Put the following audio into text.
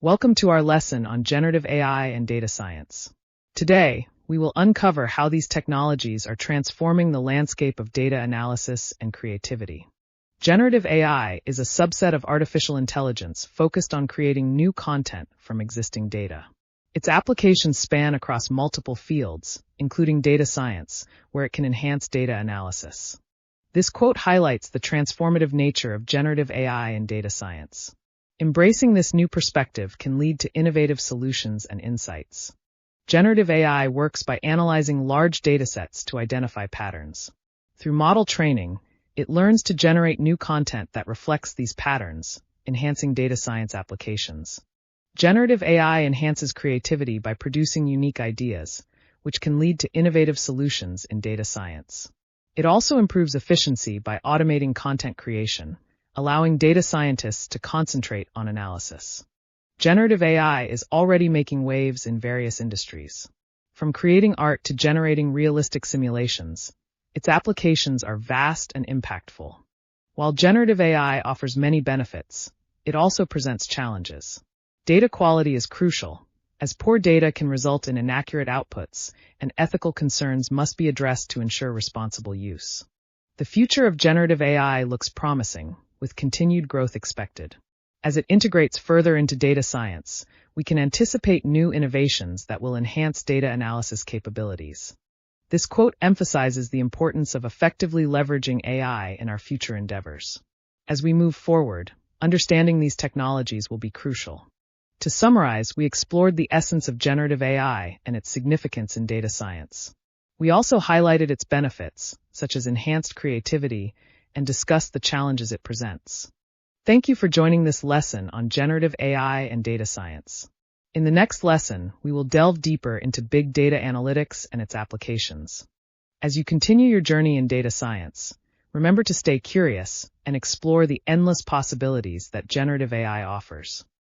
Welcome to our lesson on generative AI and data science. Today, we will uncover how these technologies are transforming the landscape of data analysis and creativity. Generative AI is a subset of artificial intelligence focused on creating new content from existing data. Its applications span across multiple fields, including data science, where it can enhance data analysis. This quote highlights the transformative nature of generative AI and data science. Embracing this new perspective can lead to innovative solutions and insights. Generative AI works by analyzing large datasets to identify patterns. Through model training, it learns to generate new content that reflects these patterns, enhancing data science applications. Generative AI enhances creativity by producing unique ideas, which can lead to innovative solutions in data science. It also improves efficiency by automating content creation, allowing data scientists to concentrate on analysis. Generative AI is already making waves in various industries. From creating art to generating realistic simulations, its applications are vast and impactful. While generative AI offers many benefits, it also presents challenges. Data quality is crucial, as poor data can result in inaccurate outputs, and ethical concerns must be addressed to ensure responsible use. The future of generative AI looks promising, with continued growth expected. As it integrates further into data science, we can anticipate new innovations that will enhance data analysis capabilities. This quote emphasizes the importance of effectively leveraging AI in our future endeavors. As we move forward, understanding these technologies will be crucial. To summarize, we explored the essence of generative AI and its significance in data science. We also highlighted its benefits, such as enhanced creativity, and discussed the challenges it presents. Thank you for joining this lesson on generative AI and data science. In the next lesson, we will delve deeper into big data analytics and its applications. As you continue your journey in data science, remember to stay curious and explore the endless possibilities that generative AI offers.